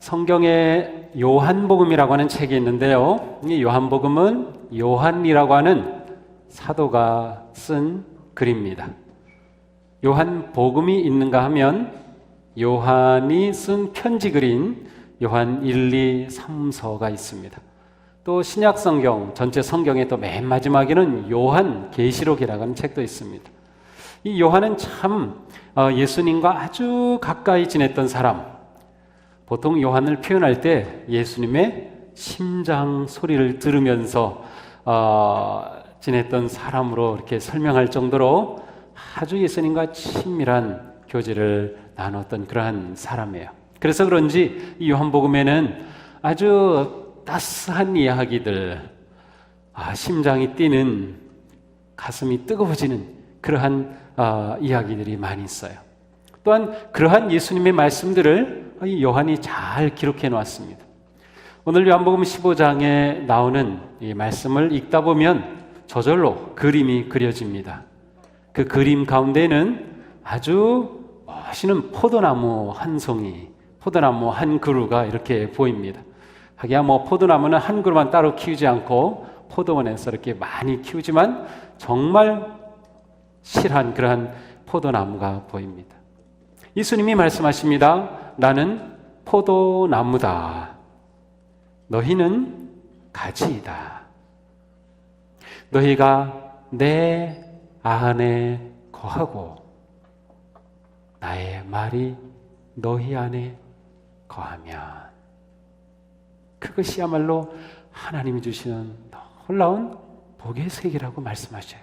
성경에 요한복음이라고 하는 책이 있는데요. 이 요한복음은 요한이라고 하는 사도가 쓴 글입니다. 요한복음이 있는가 하면 요한이 쓴 편지글인 요한 1, 2, 3서가 있습니다. 또 신약성경, 전체 성경의 또 맨 마지막에는 요한계시록이라고 하는 책도 있습니다. 이 요한은 참 예수님과 아주 가까이 지냈던 사람, 보통 요한을 표현할 때 예수님의 심장 소리를 들으면서 지냈던 사람으로 이렇게 설명할 정도로 아주 예수님과 친밀한 교제를 나눴던 그러한 사람이에요. 그래서 그런지 이 요한복음에는 아주 따스한 이야기들, 심장이 뛰는, 가슴이 뜨거워지는 그러한 이야기들이 많이 있어요. 또한 그러한 예수님의 말씀들을 이 요한이 잘 기록해 놓았습니다. 오늘 요한복음 15장에 나오는 이 말씀을 읽다 보면 저절로 그림이 그려집니다. 그 그림 가운데는 아주 멋있는 포도나무 한 송이, 포도나무 한 그루가 이렇게 보입니다. 하기야 포도나무는 한 그루만 따로 키우지 않고 포도원에서 이렇게 많이 키우지만 정말 실한 그러한 포도나무가 보입니다. 예수님이 말씀하십니다. 나는 포도나무다. 너희는 가지이다. 너희가 내 안에 거하고 나의 말이 너희 안에 거하면 그것이야말로 하나님이 주시는 놀라운 복의 세계라고 말씀하셔요.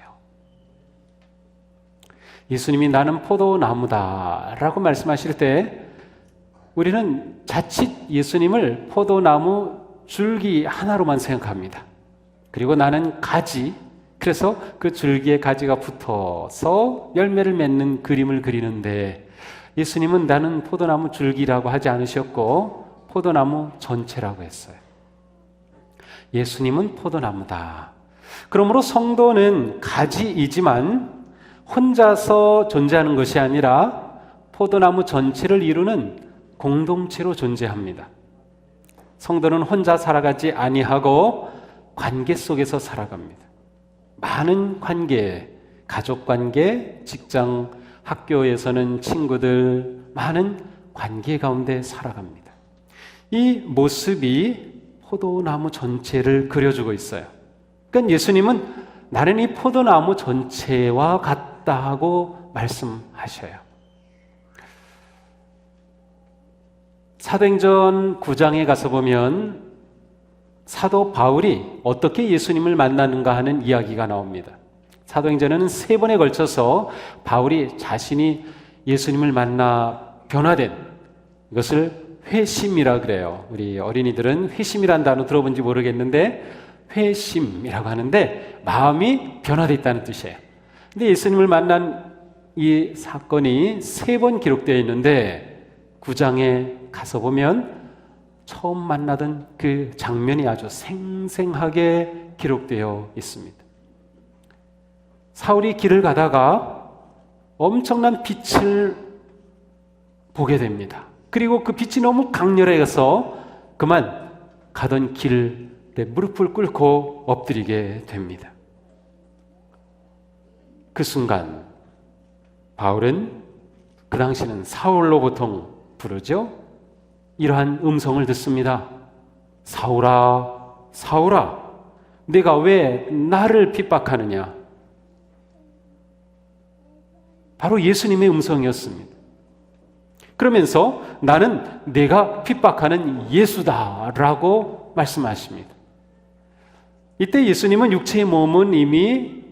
예수님이 나는 포도나무다라고 말씀하실 때 우리는 자칫 예수님을 포도나무 줄기 하나로만 생각합니다. 그리고 나는 가지, 그래서 그 줄기에 가지가 붙어서 열매를 맺는 그림을 그리는데 예수님은 나는 포도나무 줄기라고 하지 않으셨고 포도나무 전체라고 했어요. 예수님은 포도나무다. 그러므로 성도는 가지이지만 혼자서 존재하는 것이 아니라 포도나무 전체를 이루는 공동체로 존재합니다. 성도는 혼자 살아가지 아니하고 관계 속에서 살아갑니다. 많은 관계, 가족 관계, 직장, 학교에서는 친구들, 많은 관계 가운데 살아갑니다. 이 모습이 포도나무 전체를 그려주고 있어요. 그러니까 예수님은 나는 이 포도나무 전체와 같다고 말씀하셔요. 사도행전 9장에 가서 보면 사도 바울이 어떻게 예수님을 만나는가 하는 이야기가 나옵니다. 사도행전에는 3번에 걸쳐서 바울이 자신이 예수님을 만나 변화된 이것을 회심이라 그래요. 우리 어린이들은 회심이라는 단어 들어본지 모르겠는데 회심이라고 하는데 마음이 변화됐다는 뜻이에요. 근데 예수님을 만난 이 사건이 3번 기록되어 있는데 9장에 가서 보면 처음 만나던 그 장면이 아주 생생하게 기록되어 있습니다. 사울이 길을 가다가 엄청난 빛을 보게 됩니다. 그리고 그 빛이 너무 강렬해서 그만 가던 길에 무릎을 꿇고 엎드리게 됩니다. 그 순간 바울은 그 당시는 사울로 보통 부르죠. 이러한 음성을 듣습니다. 사울아, 사울아, 내가 왜 나를 핍박하느냐? 바로 예수님의 음성이었습니다. 그러면서 나는 내가 핍박하는 예수다라고 말씀하십니다. 이때 예수님은 육체의 몸은 이미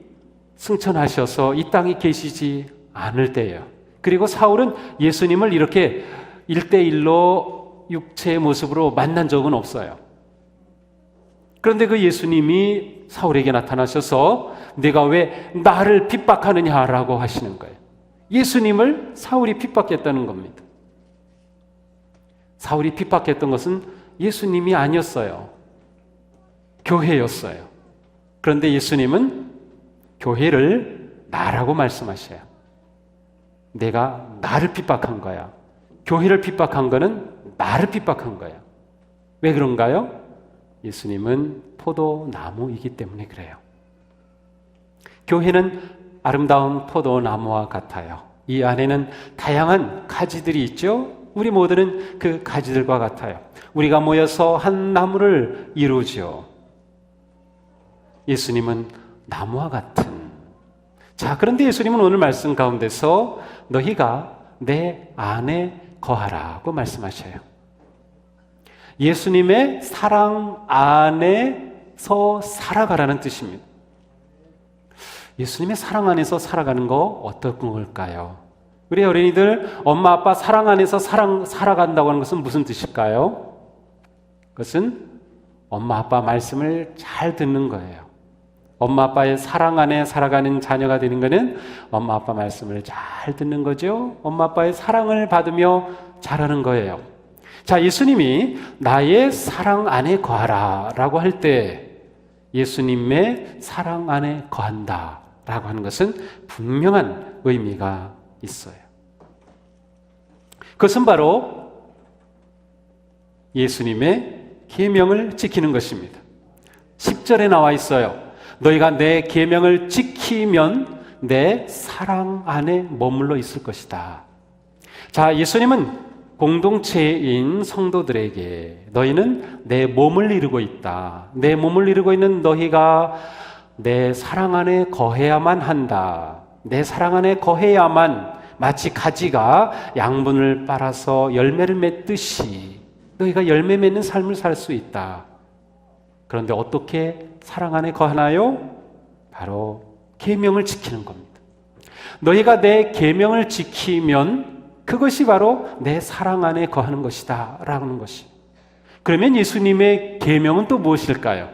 승천하셔서 이 땅에 계시지 않을 때예요. 그리고 사울은 예수님을 이렇게 1대1로 육체의 모습으로 만난 적은 없어요. 그런데 그 예수님이 사울에게 나타나셔서 내가 왜 나를 핍박하느냐라고 하시는 거예요. 예수님을 사울이 핍박했다는 겁니다. 사울이 핍박했던 것은 예수님이 아니었어요. 교회였어요. 그런데 예수님은 교회를 나라고 말씀하셔요. 내가 나를 핍박한 거야. 교회를 핍박한 거는 나 나를 핍박한 거예요. 왜 그런가요? 예수님은 포도나무이기 때문에 그래요. 교회는 아름다운 포도나무와 같아요. 이 안에는 다양한 가지들이 있죠. 우리 모두는 그 가지들과 같아요. 우리가 모여서 한 나무를 이루죠. 예수님은 나무와 같은. 자, 그런데 예수님은 오늘 말씀 가운데서 너희가 내 안에 거하라고 말씀하셔요. 예수님의 사랑 안에서 살아가라는 뜻입니다. 예수님의 사랑 안에서 살아가는 거 어떤 걸까요? 우리 어린이들 엄마 아빠 사랑 안에서 살아간다고 하는 것은 무슨 뜻일까요? 그것은 엄마 아빠 말씀을 잘 듣는 거예요. 엄마 아빠의 사랑 안에 살아가는 자녀가 되는 것은 엄마 아빠 말씀을 잘 듣는 거죠. 엄마 아빠의 사랑을 받으며 자라는 거예요. 자, 예수님이 나의 사랑 안에 거하라 라고 할 때 예수님의 사랑 안에 거한다 라고 하는 것은 분명한 의미가 있어요. 그것은 바로 예수님의 계명을 지키는 것입니다. 10절에 나와 있어요. 너희가 내 계명을 지키면 내 사랑 안에 머물러 있을 것이다. 자, 예수님은 공동체인 성도들에게 너희는 내 몸을 이루고 있다. 내 몸을 이루고 있는 너희가 내 사랑 안에 거해야만 한다. 내 사랑 안에 거해야만 마치 가지가 양분을 빨아서 열매를 맺듯이 너희가 열매 맺는 삶을 살 수 있다. 그런데 어떻게 사랑 안에 거하나요? 바로 계명을 지키는 겁니다. 너희가 내 계명을 지키면 그것이 바로 내 사랑 안에 거하는 것이다 라는 것이. 그러면 예수님의 계명은 또 무엇일까요?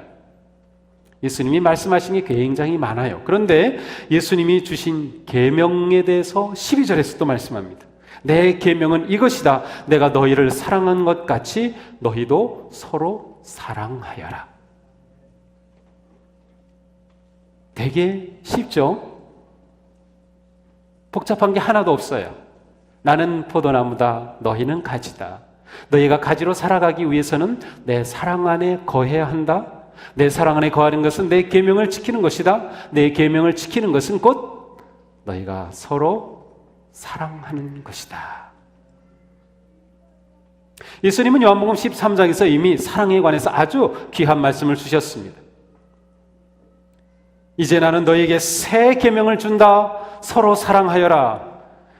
예수님이 말씀하신 게 굉장히 많아요. 그런데 예수님이 주신 계명에 대해서 12절에서 또 말씀합니다. 내 계명은 이것이다. 내가 너희를 사랑한 것 같이 너희도 서로 사랑하여라. 되게 쉽죠? 복잡한 게 하나도 없어요. 나는 포도나무다. 너희는 가지다. 너희가 가지로 살아가기 위해서는 내 사랑 안에 거해야 한다. 내 사랑 안에 거하는 것은 내 계명을 지키는 것이다. 내 계명을 지키는 것은 곧 너희가 서로 사랑하는 것이다. 예수님은 요한복음 13장에서 이미 사랑에 관해서 아주 귀한 말씀을 주셨습니다. 이제 나는 너희에게 새 계명을 준다. 서로 사랑하여라.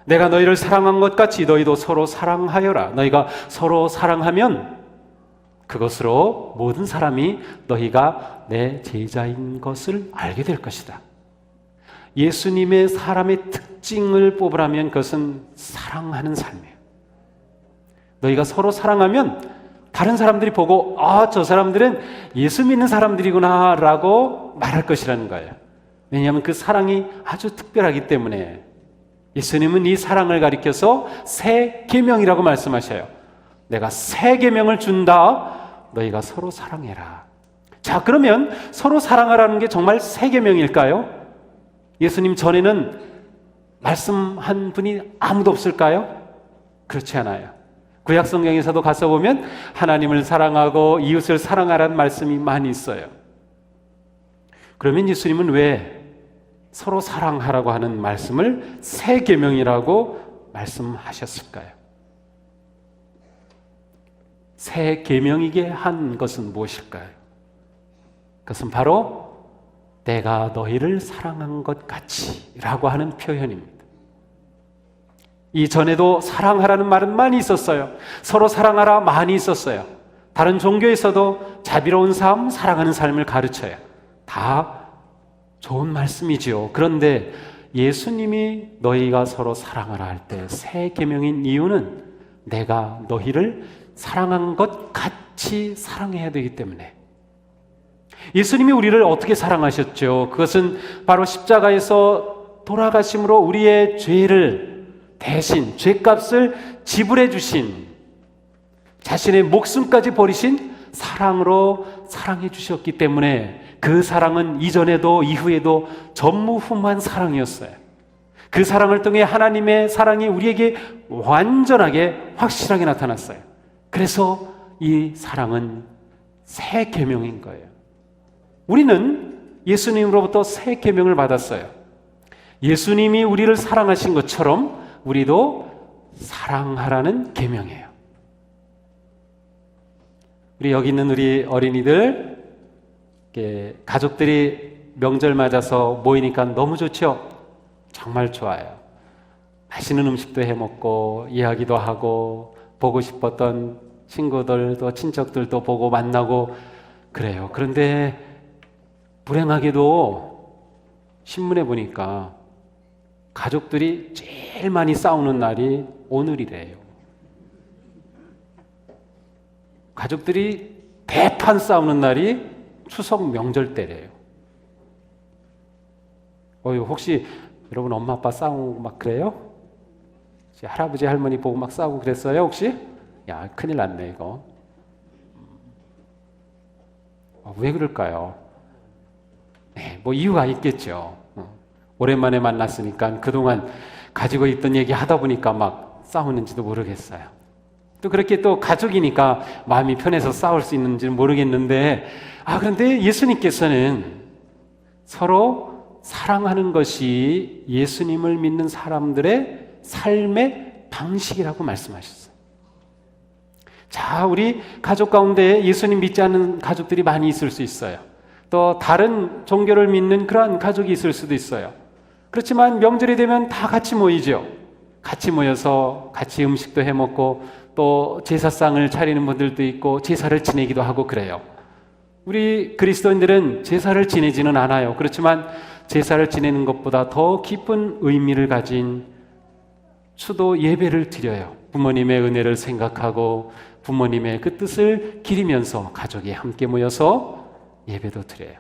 내가 너희를 사랑한 것 같이 너희도 서로 사랑하여라. 너희가 서로 사랑하면 그것으로 모든 사람이 너희가 내 제자인 것을 알게 될 것이다. 예수님의 사람의 특징을 뽑으라면 그것은 사랑하는 삶이에요. 너희가 서로 사랑하면 다른 사람들이 보고 저 사람들은 예수 믿는 사람들이구나 라고 말할 것이라는 거예요. 왜냐하면 그 사랑이 아주 특별하기 때문에. 예수님은 이 사랑을 가리켜서 새 계명이라고 말씀하셔요. 내가 새 계명을 준다. 너희가 서로 사랑해라. 자, 그러면 서로 사랑하라는 게 정말 새 계명일까요? 예수님 전에는 말씀한 분이 아무도 없을까요? 그렇지 않아요. 구약 성경에서도 가서 보면 하나님을 사랑하고 이웃을 사랑하라는 말씀이 많이 있어요. 그러면 예수님은 왜 서로 사랑하라고 하는 말씀을 새 계명이라고 말씀하셨을까요? 새 계명이게 한 것은 무엇일까요? 그것은 바로 내가 너희를 사랑한 것 같이라고 하는 표현입니다. 이전에도 사랑하라는 말은 많이 있었어요. 서로 사랑하라 많이 있었어요. 다른 종교에서도 자비로운 삶, 사랑하는 삶을 가르쳐요. 다 좋은 말씀이지요. 그런데 예수님이 너희가 서로 사랑하라 할 때 새 계명인 이유는 내가 너희를 사랑한 것 같이 사랑해야 되기 때문에. 예수님이 우리를 어떻게 사랑하셨죠? 그것은 바로 십자가에서 돌아가심으로 우리의 죄를 대신 죄값을 지불해 주신, 자신의 목숨까지 버리신 사랑으로 사랑해 주셨기 때문에 그 사랑은 이전에도 이후에도 전무후무한 사랑이었어요. 그 사랑을 통해 하나님의 사랑이 우리에게 완전하게 확실하게 나타났어요. 그래서 이 사랑은 새 계명인 거예요. 우리는 예수님으로부터 새 계명을 받았어요. 예수님이 우리를 사랑하신 것처럼 우리도 사랑하라는 계명이에요. 우리 여기 있는 우리 어린이들, 가족들이 명절 맞아서 모이니까 너무 좋죠? 정말 좋아요. 맛있는 음식도 해먹고 이야기도 하고 보고 싶었던 친구들도 친척들도 보고 만나고 그래요. 그런데 불행하게도 신문에 보니까 가족들이 제일 많이 싸우는 날이 오늘이래요. 가족들이 대판 싸우는 날이 추석 명절 때래요. 혹시 여러분 엄마 아빠 싸우고 막 그래요? 할아버지 할머니 보고 막 싸우고 그랬어요 혹시? 야, 큰일 났네 이거. 왜 그럴까요? 네, 뭐 이유가 있겠죠. 오랜만에 만났으니까 그동안 가지고 있던 얘기 하다 보니까 막 싸우는지도 모르겠어요. 또 그렇게 또 가족이니까 마음이 편해서 싸울 수 있는지는 모르겠는데, 그런데 예수님께서는 서로 사랑하는 것이 예수님을 믿는 사람들의 삶의 방식이라고 말씀하셨어요. 자, 우리 가족 가운데 예수님 믿지 않는 가족들이 많이 있을 수 있어요. 또 다른 종교를 믿는 그러한 가족이 있을 수도 있어요. 그렇지만 명절이 되면 다 같이 모이죠. 같이 모여서 같이 음식도 해먹고 또 제사상을 차리는 분들도 있고 제사를 지내기도 하고 그래요. 우리 그리스도인들은 제사를 지내지는 않아요. 그렇지만 제사를 지내는 것보다 더 깊은 의미를 가진 추도 예배를 드려요. 부모님의 은혜를 생각하고 부모님의 그 뜻을 기리면서 가족이 함께 모여서 예배도 드려요.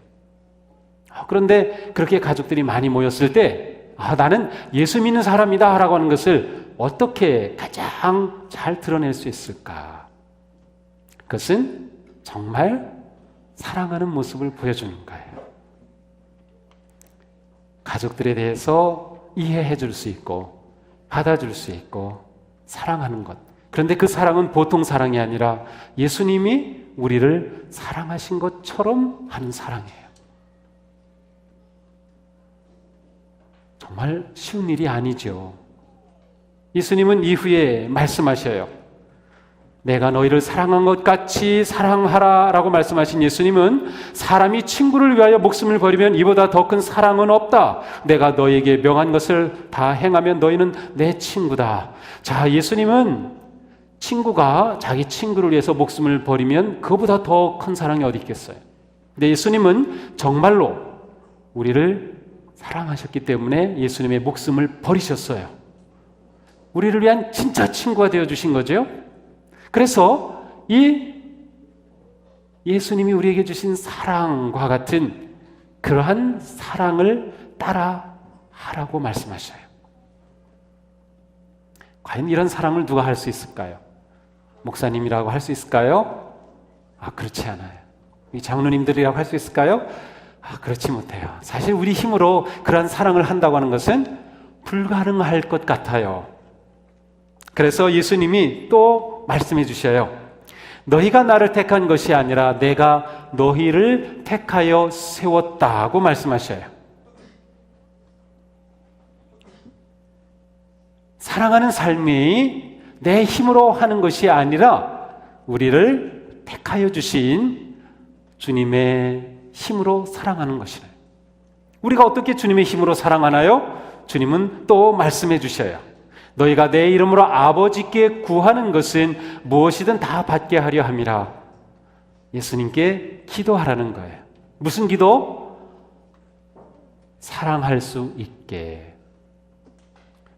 그런데 그렇게 가족들이 많이 모였을 때 나는 예수 믿는 사람이다 라고 하는 것을 어떻게 가장 잘 드러낼 수 있을까? 그것은 정말 사랑하는 모습을 보여주는 거예요. 가족들에 대해서 이해해 줄 수 있고 받아줄 수 있고 사랑하는 것. 그런데 그 사랑은 보통 사랑이 아니라 예수님이 우리를 사랑하신 것처럼 하는 사랑이에요. 정말 쉬운 일이 아니죠. 예수님은 이후에 말씀하셔요. 내가 너희를 사랑한 것 같이 사랑하라 라고 말씀하신 예수님은 사람이 친구를 위하여 목숨을 버리면 이보다 더 큰 사랑은 없다. 내가 너희에게 명한 것을 다 행하면 너희는 내 친구다. 자, 예수님은 친구가 자기 친구를 위해서 목숨을 버리면 그보다 더 큰 사랑이 어디 있겠어요. 근데 예수님은 정말로 우리를 사랑하셨기 때문에 예수님의 목숨을 버리셨어요. 우리를 위한 진짜 친구가 되어주신 거죠. 그래서 이 예수님이 우리에게 주신 사랑과 같은 그러한 사랑을 따라 하라고 말씀하셔요. 과연 이런 사랑을 누가 할 수 있을까요? 목사님이라고 할 수 있을까요? 그렇지 않아요. 이 장로님들이라고 할 수 있을까요? 그렇지 못해요. 사실 우리 힘으로 그러한 사랑을 한다고 하는 것은 불가능할 것 같아요. 그래서 예수님이 또 말씀해 주셔요. 너희가 나를 택한 것이 아니라 내가 너희를 택하여 세웠다고 말씀하셔요. 사랑하는 삶이 내 힘으로 하는 것이 아니라 우리를 택하여 주신 주님의 힘으로 사랑하는 것이래요. 우리가 어떻게 주님의 힘으로 사랑하나요? 주님은 또 말씀해 주셔요. 너희가 내 이름으로 아버지께 구하는 것은 무엇이든 다 받게 하려 함이라. 예수님께 기도하라는 거예요. 무슨 기도? 사랑할 수 있게.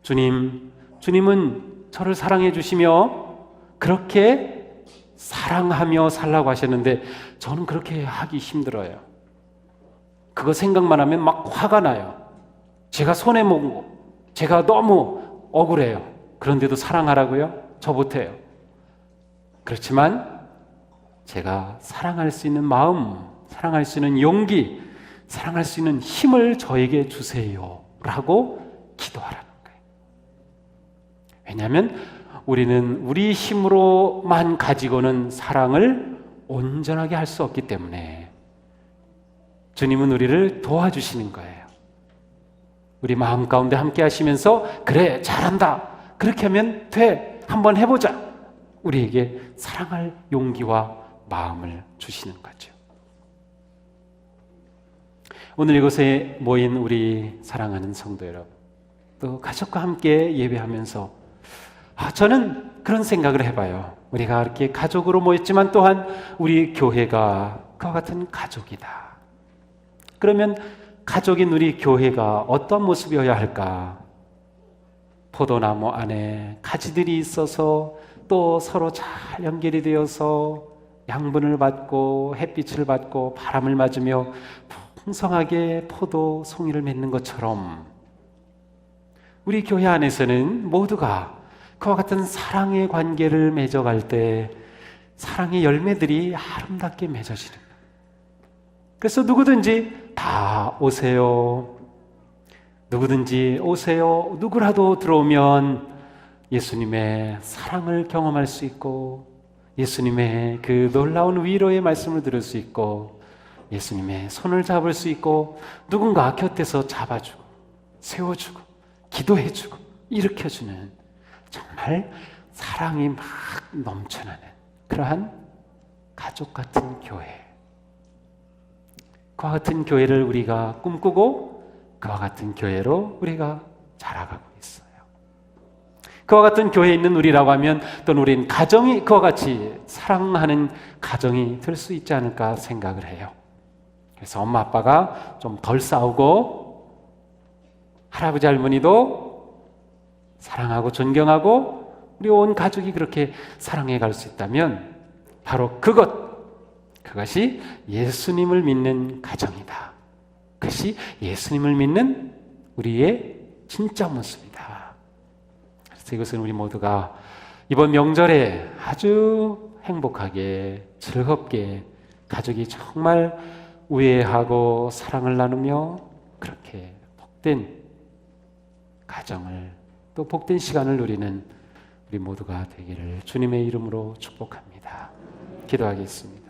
주님은 저를 사랑해 주시며 그렇게 사랑하며 살라고 하셨는데 저는 그렇게 하기 힘들어요. 그거 생각만 하면 막 화가 나요. 제가 손해먹고 제가 너무 억울해요. 그런데도 사랑하라고요? 저 못해요. 그렇지만 제가 사랑할 수 있는 마음, 사랑할 수 있는 용기, 사랑할 수 있는 힘을 저에게 주세요 라고 기도하라는 거예요. 왜냐하면 우리는 우리 힘으로만 가지고는 사랑을 온전하게 할 수 없기 때문에 주님은 우리를 도와주시는 거예요. 우리 마음 가운데 함께 하시면서 그래, 잘한다, 그렇게 하면 돼, 한번 해보자, 우리에게 사랑할 용기와 마음을 주시는 거죠. 오늘 이곳에 모인 우리 사랑하는 성도 여러분, 또 가족과 함께 예배하면서 저는 그런 생각을 해봐요. 우리가 이렇게 가족으로 모였지만 또한 우리 교회가 그와 같은 가족이다. 그러면 가족인 우리 교회가 어떤 모습이어야 할까? 포도나무 안에 가지들이 있어서 또 서로 잘 연결이 되어서 양분을 받고 햇빛을 받고 바람을 맞으며 풍성하게 포도 송이를 맺는 것처럼 우리 교회 안에서는 모두가 그와 같은 사랑의 관계를 맺어갈 때 사랑의 열매들이 아름답게 맺어지는 거예요. 그래서 누구든지 다 오세요. 누구든지 오세요. 누구라도 들어오면 예수님의 사랑을 경험할 수 있고 예수님의 그 놀라운 위로의 말씀을 들을 수 있고 예수님의 손을 잡을 수 있고 누군가 곁에서 잡아주고 세워주고 기도해주고 일으켜주는 정말 사랑이 막 넘쳐나는 그러한 가족 같은 교회, 그와 같은 교회를 우리가 꿈꾸고 그와 같은 교회로 우리가 자라가고 있어요. 그와 같은 교회에 있는 우리라고 하면 또는 우린 가정이 그와 같이 사랑하는 가정이 될 수 있지 않을까 생각을 해요. 그래서 엄마 아빠가 좀 덜 싸우고 할아버지 할머니도 사랑하고 존경하고 우리 온 가족이 그렇게 사랑해 갈 수 있다면 바로 그것이 예수님을 믿는 가정이다. 그것이 예수님을 믿는 우리의 진짜 모습이다. 그래서 이것은 우리 모두가 이번 명절에 아주 행복하게 즐겁게 가족이 정말 우애하고 사랑을 나누며 그렇게 복된 가정을 또 복된 시간을 누리는 우리 모두가 되기를 주님의 이름으로 축복합니다. 기도하겠습니다.